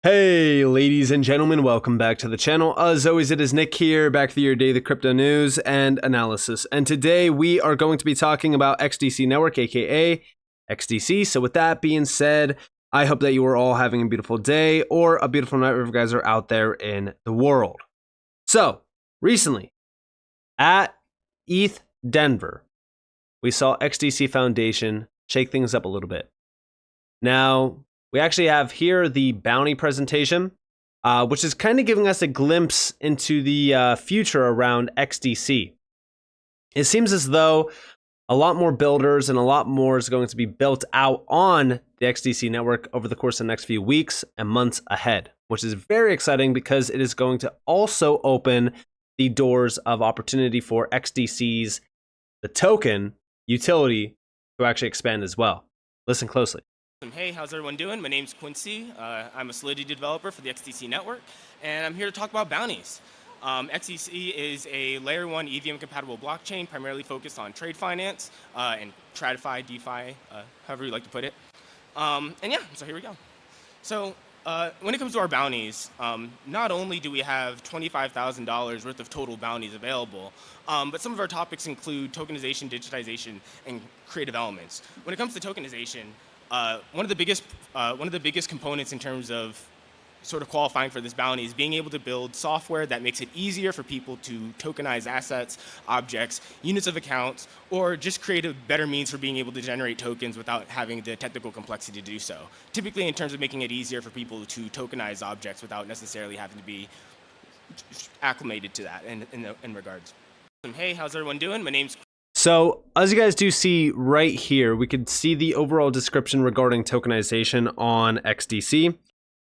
Hey, ladies and gentlemen, welcome back to the channel. As always, it is Nick here, back for your daily crypto news and analysis. And today we are going to be talking about XDC Network, aka XDC. So with that being said, I hope that you are all having a beautiful day or a beautiful night wherever you guys are out there in the world. So recently at ETH Denver, we saw XDC Foundation shake things up a little bit. Now, we actually have here the bounty presentation, which is kind of giving us a glimpse into the future around XDC. It seems as though a lot more builders and a lot more is going to be built out on the XDC network over the course of the next few weeks and months ahead, which is very exciting because it is going to also open the doors of opportunity for XDC's, the token utility, to actually expand as well. Listen closely. Hey, how's everyone doing? My name's Quincy. I'm a Solidity developer for the XDC network, and I'm here to talk about bounties. XDC is a layer 1 EVM compatible blockchain primarily focused on trade finance and TradFi, DeFi, however you like to put it. And yeah, so here we go. So when it comes to our bounties, not only do we have $25,000 worth of total bounties available, but some of our topics include tokenization, digitization, and creative elements. When it comes to tokenization, one of the biggest components in terms of sort of qualifying for this bounty is being able to build software that makes it easier for people to tokenize assets, objects, units of accounts, or just create a better means for being able to generate tokens without having the technical complexity to do so. Typically in terms of making it easier for people to tokenize objects without necessarily having to be acclimated to that in regards. Hey, how's everyone doing? My name's So as you guys do see right here, we can see the overall description regarding tokenization on XDC.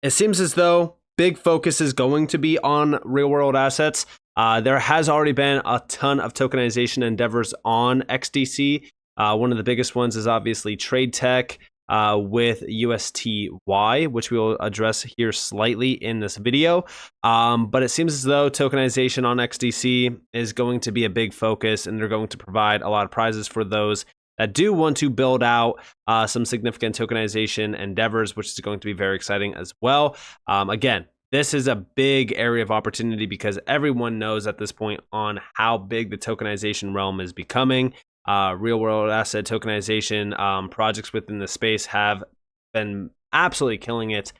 It seems as though big focus is going to be on real world assets. There has already been a ton of tokenization endeavors on XDC. One of the biggest ones is obviously trade tech with USTY, which we will address here slightly in this video. But it seems as though tokenization on XDC is going to be a big focus, and they're going to provide a lot of prizes for those that do want to build out some significant tokenization endeavors, which is going to be very exciting as well. Again, this is a big area of opportunity because everyone knows at this point on how big the tokenization realm is becoming. Real world asset tokenization projects within the space have been absolutely killing it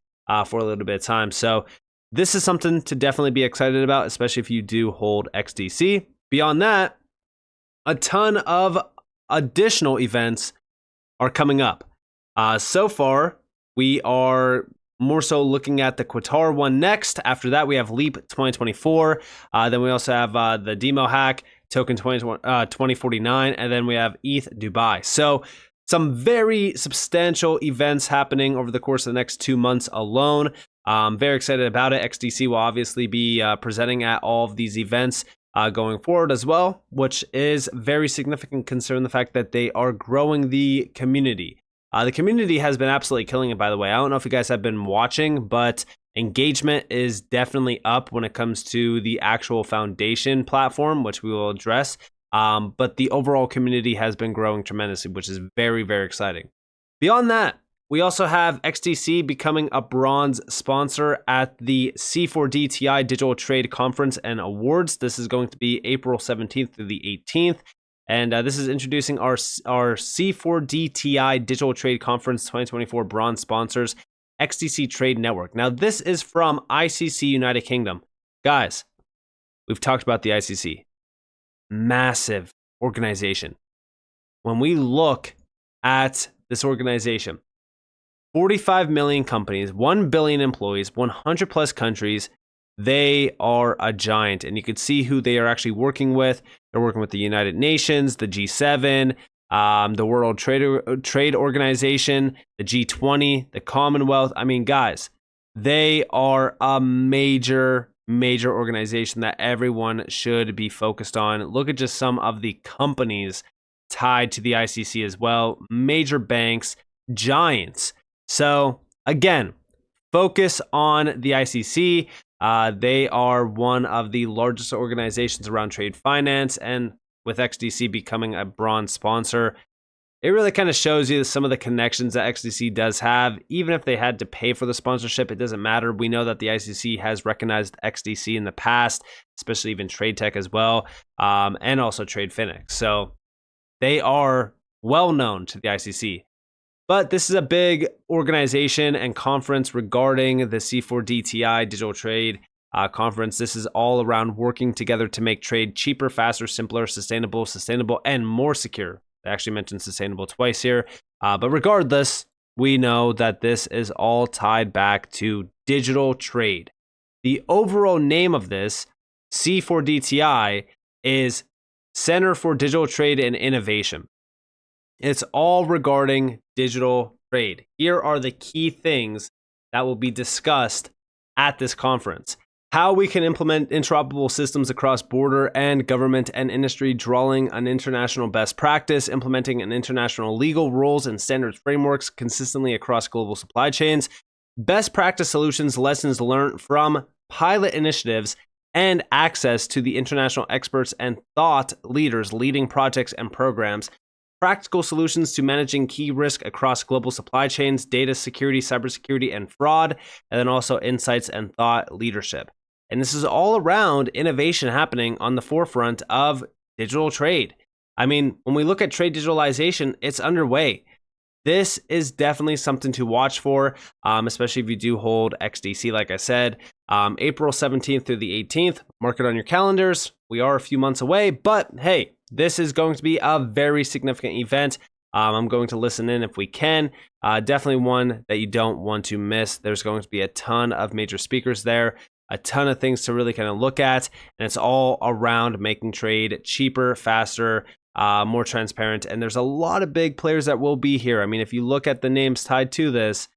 for a little bit of time. So this is something to definitely be excited about, especially if you do hold XDC. Beyond that, a ton of additional events are coming up. So far, we are more so looking at the Qatar one next. After that, we have Leap 2024. Then we also have the Demo Hack Token 2049, and then we have ETH Dubai. So some very substantial events happening over the course of the next 2 months alone. Very excited about it. XDC will obviously be presenting at all of these events going forward as well, which is very significant considering the fact that they are growing the community. The community has been absolutely killing it, by the way. I don't know if you guys have been watching, but engagement is definitely up when it comes to the actual foundation platform, which we will address. But the overall community has been growing tremendously, which is very, very exciting. Beyond that, we also have XDC becoming a bronze sponsor at the C4DTI Digital Trade Conference and Awards. This is going to be April 17th through the 18th. And this is introducing our C4DTI Digital Trade Conference 2024 bronze sponsors, XDC Trade Network. Now, this is from ICC United Kingdom. Guys, we've talked about the ICC. Massive organization. When we look at this organization, 45 million companies, 1 billion employees, 100 plus countries, they are a giant. And you can see who they are actually working with. They're working with the United Nations, the G7, the World Trade Organization, the G20, the Commonwealth. I mean, guys, they are a major organization that everyone should be focused on. Look at just some of the companies tied to the ICC as well. Major banks, giants. So again, focus on the ICC. They are one of the largest organizations around trade finance, and with XDC becoming a bronze sponsor, it really kind of shows you some of the connections that XDC does have. Even if they had to pay for the sponsorship, it doesn't matter. We know that the ICC has recognized XDC in the past, especially even Trade Tech as well, and also TradeFinix. So they are well known to the ICC. But this is a big organization and conference regarding the C4DTI Digital Trade conference. This is all around working together to make trade cheaper, faster, simpler, sustainable, and more secure. I actually mentioned sustainable twice here. But regardless, we know that this is all tied back to digital trade. The overall name of this, C4DTI, is Center for Digital Trade and Innovation. It's all regarding digital trade. Here are the key things that will be discussed at this conference. How we can implement interoperable systems across border and government and industry, drawing an international best practice, implementing an international legal rules and standards frameworks consistently across global supply chains, best practice solutions, lessons learned from pilot initiatives, and access to the international experts and thought leaders leading projects and programs, practical solutions to managing key risk across global supply chains, data security, cybersecurity, and fraud, and then also insights and thought leadership. And this is all around innovation happening on the forefront of digital trade. I mean, when we look at trade digitalization, it's underway. This is definitely something to watch for, especially if you do hold XDC, like I said. April 17th through the 18th, mark it on your calendars. We are a few months away, but hey, this is going to be a very significant event. I'm going to listen in if we can. Definitely one that you don't want to miss. There's going to be a ton of major speakers there, a ton of things to really kind of look at, and it's all around making trade cheaper, faster, more transparent. And there's a lot of big players that will be here. I mean, if you look at the names tied to this,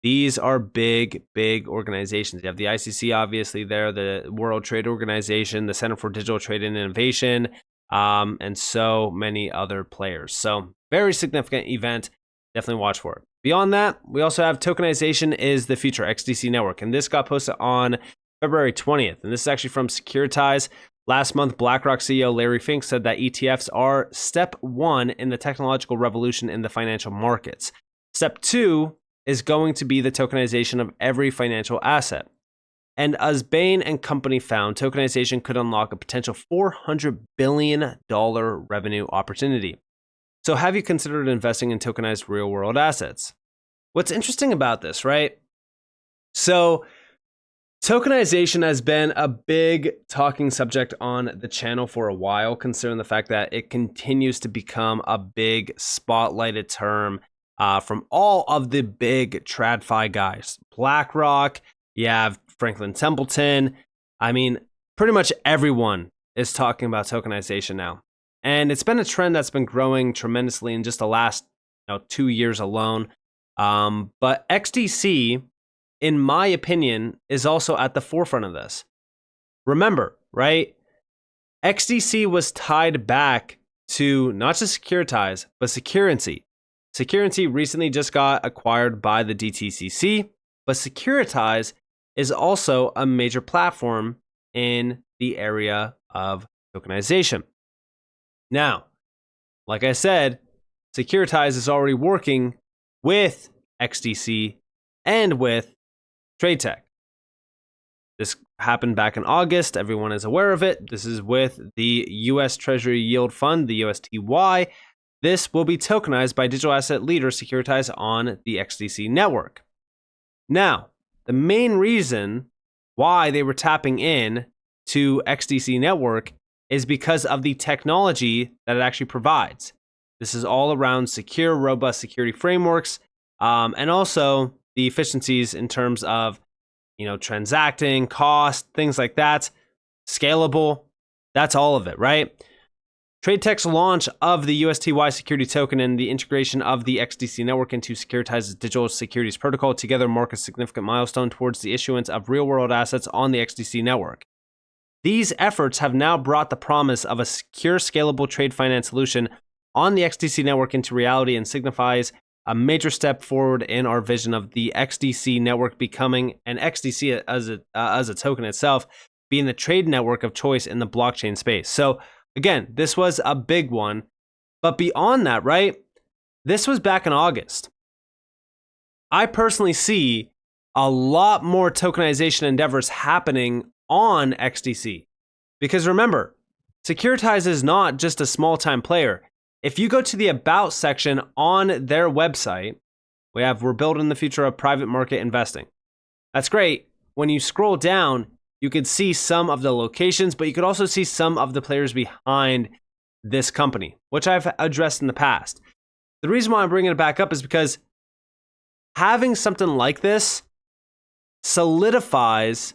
these are big, big organizations. You have the ICC, obviously, there, the World Trade Organization, the Center for Digital Trade and Innovation, and so many other players. So very significant event. Definitely watch for it. Beyond that, we also have Tokenization is the Future XDC Network. And this got posted on February 20th. And this is actually from SECURITIZE. Last month, BlackRock CEO Larry Fink said that ETFs are step one in the technological revolution in the financial markets. Step two is going to be the tokenization of every financial asset. And as Bain and company found, tokenization could unlock a potential $400 billion revenue opportunity. So have you considered investing in tokenized real-world assets? What's interesting about this, right? So tokenization has been a big talking subject on the channel for a while, considering the fact that it continues to become a big spotlighted term from all of the big TradFi guys. BlackRock, you have Franklin Templeton. I mean, pretty much everyone is talking about tokenization now. And it's been a trend that's been growing tremendously in just the last 2 years alone. But XDC, in my opinion, is also at the forefront of this. Remember, right? XDC was tied back to not just SECURITIZE, but Securrency. Securrency recently just got acquired by the DTCC, but SECURITIZE is also a major platform in the area of tokenization. Now, like I said, SECURITIZE is already working with XDC and with Trade Tech. This happened back in August. Everyone is aware of it. This is with the U.S. Treasury Yield Fund, the USTY. This will be tokenized by digital asset leader SECURITIZE on the XDC network. Now, the main reason why they were tapping in to XDC network is because of the technology that it actually provides. This is all around secure, robust security frameworks, and also the efficiencies in terms of, transacting, cost, things like that, scalable. That's all of it, right? TradeTech's launch of the USTY security token and the integration of the XDC network into SECURITIZE's digital securities protocol together mark a significant milestone towards the issuance of real-world assets on the XDC network. These efforts have now brought the promise of a secure, scalable trade finance solution on the XDC network into reality and signifies a major step forward in our vision of the XDC network becoming an XDC as a token itself, being the trade network of choice in the blockchain space. So again, this was a big one. But beyond that, right? This was back in August. I personally see a lot more tokenization endeavors happening on XDC. Because remember, SECURITIZE is not just a small-time player. If you go to the About section on their website, we're building the future of private market investing. That's great. When you scroll down, you could see some of the locations, but you could also see some of the players behind this company, which I've addressed in the past. The reason why I'm bringing it back up is because having something like this solidifies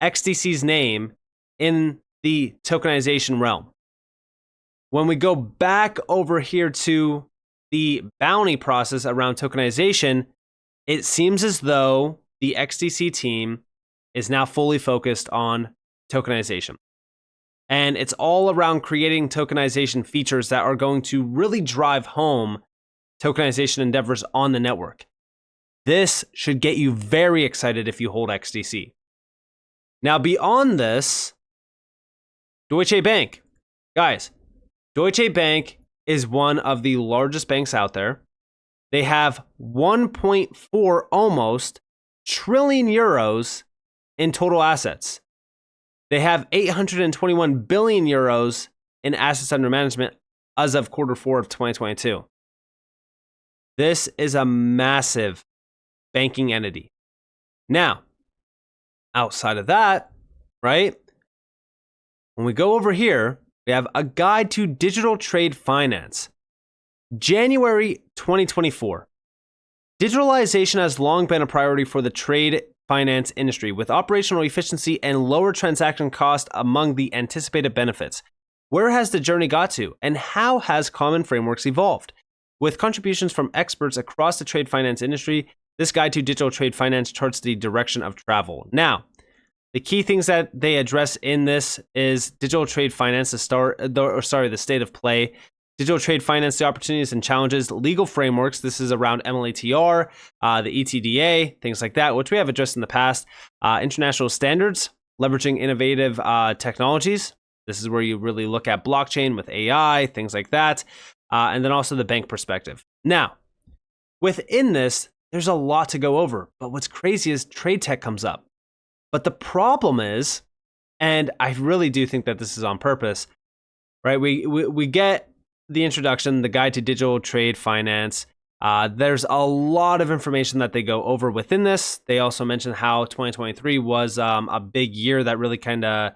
XDC's name in the tokenization realm. When we go back over here to the bounty process around tokenization, it seems as though the XDC team is now fully focused on tokenization. And it's all around creating tokenization features that are going to really drive home tokenization endeavors on the network. This should get you very excited if you hold XDC. Now, beyond this, Deutsche Bank. Guys, Deutsche Bank is one of the largest banks out there. They have 1.4 almost trillion euros in total assets. They have 821 billion euros in assets under management as of Q4 of 2022. This is a massive banking entity. Now, outside of that, right? When we go over here, we have a guide to digital trade finance. January 2024. Digitalization has long been a priority for the trade finance industry, with operational efficiency and lower transaction cost among the anticipated benefits. Where has the journey got to, and how has common frameworks evolved? With contributions from experts across the trade finance industry, this guide to digital trade finance charts the direction of travel. Now, the key things that they address in this is digital trade finance, the state of play, digital trade finance, the opportunities and challenges, legal frameworks. This is around MLATR, the ETDA, things like that, which we have addressed in the past. International standards, leveraging innovative technologies. This is where you really look at blockchain with AI, things like that. And then also the bank perspective. Now, within this, there's a lot to go over. But what's crazy is trade tech comes up. But the problem is, and I really do think that this is on purpose, right? We get the introduction, the guide to digital trade finance. There's a lot of information that they go over within this. They also mention how 2023 was a big year that really kind of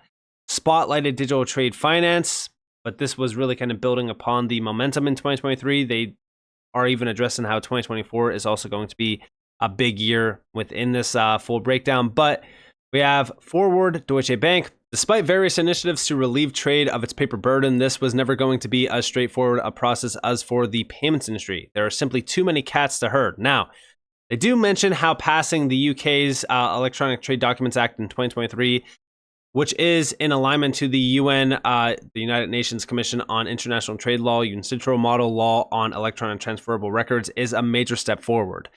spotlighted digital trade finance, but this was really kind of building upon the momentum in 2023. They are even addressing how 2024 is also going to be a big year within this full breakdown. But we have forward Deutsche Bank. Despite various initiatives to relieve trade of its paper burden, this was never going to be as straightforward a process as for the payments industry. There are simply too many cats to herd. Now, they do mention how passing the UK's Electronic Trade Documents Act in 2023, which is in alignment to the UN, the United Nations Commission on International Trade Law, UNCITRAL model law on electronic transferable records, is a major step forward.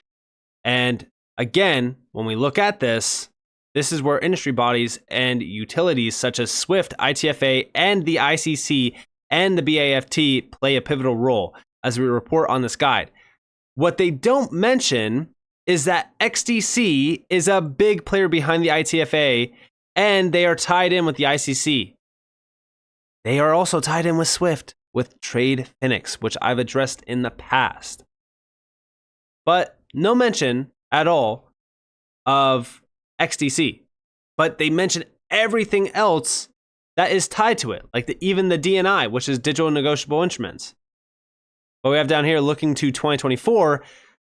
And again, when we look at this, this is where industry bodies and utilities such as SWIFT, ITFA, and the ICC and the BAFT play a pivotal role as we report on this guide. What they don't mention is that XDC is a big player behind the ITFA, and they are tied in with the ICC. They are also tied in with SWIFT, with TradeFinix, which I've addressed in the past. But no mention at all of XDC, but they mention everything else that is tied to it, like even the DNI, which is digital negotiable instruments. But we have down here, looking to 2024,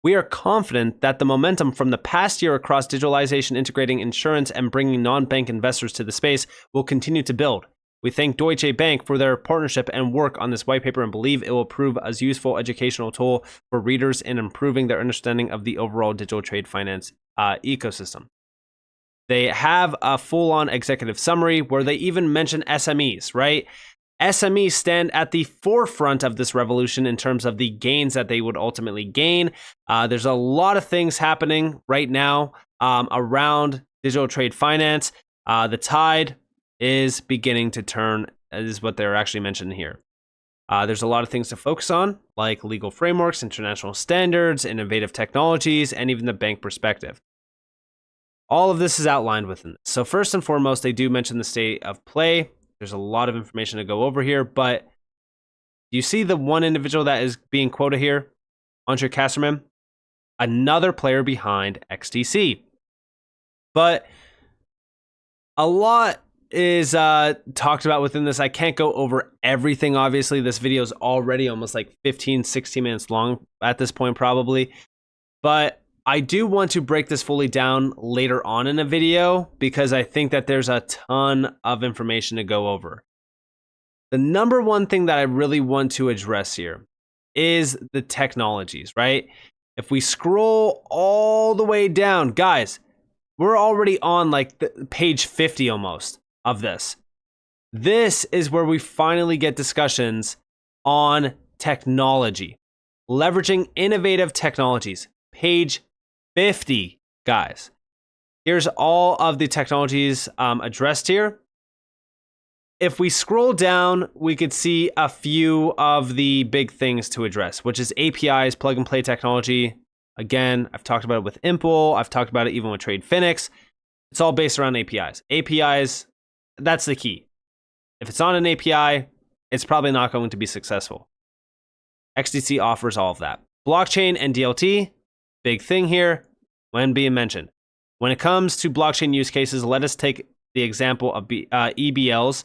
we are confident that the momentum from the past year across digitalization, integrating insurance, and bringing non-bank investors to the space will continue to build. We thank Deutsche Bank for their partnership and work on this white paper and believe it will prove as a useful educational tool for readers in improving their understanding of the overall digital trade finance ecosystem. They have a full-on executive summary where they even mention SMEs, right? SMEs stand at the forefront of this revolution in terms of the gains that they would ultimately gain. There's a lot of things happening right now around digital trade finance. The tide is beginning to turn, is what they're actually mentioning here. There's a lot of things to focus on, like legal frameworks, international standards, innovative technologies, and even the bank perspective. All of this is outlined within this. So first and foremost, they do mention the state of play. There's a lot of information to go over here, but you see the one individual that is being quoted here, Andre Kasserman, another player behind XDC. But a lot is talked about within this. I can't go over everything, obviously. This video is already almost like 15, 16 minutes long at this point, probably. But I do want to break this fully down later on in a video because I think that there's a ton of information to go over. The number one thing that I really want to address here is the technologies, right? If we scroll all the way down, guys, we're already on like page 50 almost of this. This is where we finally get discussions on technology, leveraging innovative technologies. Page 50, guys. Here's all of the technologies addressed here. If we scroll down, we could see a few of the big things to address, which is APIs, plug and play technology. Again, I've talked about it with Impul. I've talked about it even with TradeFinix. It's all based around APIs. APIs, that's the key. If it's on an API, it's probably not going to be successful. XDC offers all of that. Blockchain and DLT, big thing here when being mentioned. When it comes to blockchain use cases, let us take the example of EBLs.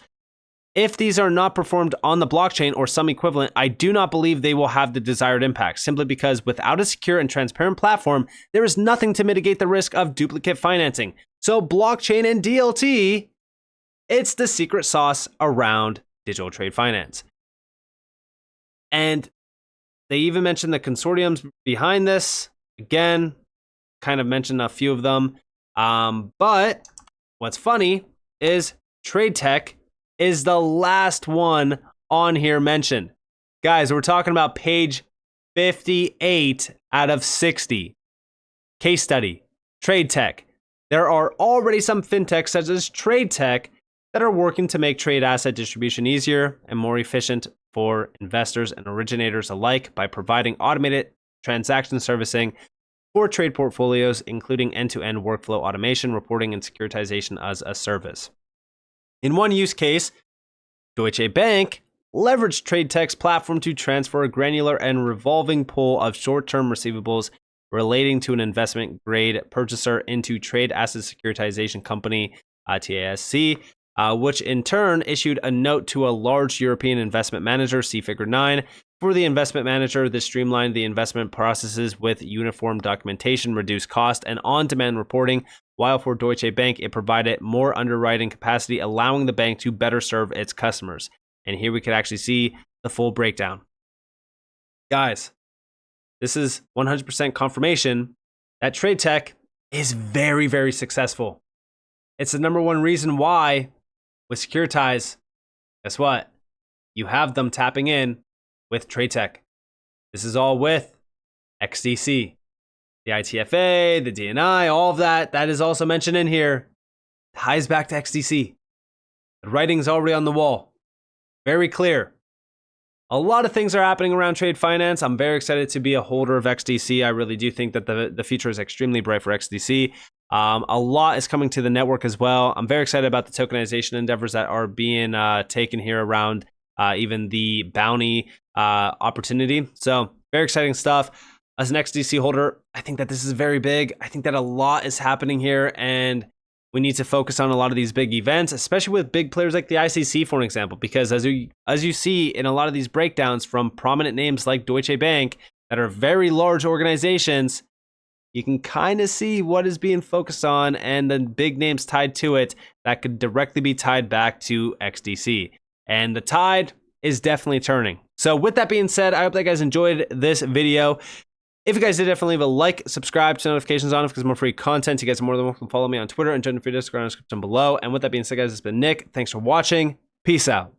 If these are not performed on the blockchain or some equivalent, I do not believe they will have the desired impact, simply because without a secure and transparent platform, there is nothing to mitigate the risk of duplicate financing. So blockchain and DLT, it's the secret sauce around digital trade finance. And they even mentioned the consortiums behind this. Again, kind of mentioned a few of them. But what's funny is TradeTech is the last one on here mentioned. Guys, we're talking about page 58 out of 60. Case study, TradeTech. There are already some fintechs such as TradeTech that are working to make trade asset distribution easier and more efficient for investors and originators alike by providing automated transaction servicing for trade portfolios, including end-to-end workflow automation, reporting, and securitization as a service. In one use case, Deutsche Bank leveraged TradeTech's platform to transfer a granular and revolving pool of short-term receivables relating to an investment-grade purchaser into trade asset securitization company, TASC, which in turn issued a note to a large European investment manager, see Figure 9. For the investment manager, this streamlined the investment processes with uniform documentation, reduced cost, and on-demand reporting, while for Deutsche Bank, it provided more underwriting capacity, allowing the bank to better serve its customers. And here we could actually see the full breakdown. Guys, this is 100% confirmation that TradeTech is very, very successful. It's the number one reason why with SECURITIZE, guess what? You have them tapping in with TradeTech. This is all with XDC. The ITFA, the DNI, all of that is also mentioned in here. Ties back to XDC. The writing's already on the wall. Very clear. A lot of things are happening around trade finance. I'm very excited to be a holder of XDC. I really do think that the future is extremely bright for XDC. A lot is coming to the network as well. I'm very excited about the tokenization endeavors that are being taken here around even the bounty opportunity. So very exciting stuff. As an XDC holder, I think that this is very big. I think that a lot is happening here, and we need to focus on a lot of these big events, especially with big players like the ICC, for an example, because as you see in a lot of these breakdowns from prominent names like Deutsche Bank that are very large organizations, you can kind of see what is being focused on and the big names tied to it that could directly be tied back to XDC. And the tide is definitely turning. So with that being said, I hope that you guys enjoyed this video. If you guys did, definitely leave a like, subscribe, turn notifications on because more free content. You guys are more than welcome to follow me on Twitter and join the free Discord in the description below. And with that being said, guys, it's been Nick. Thanks for watching. Peace out.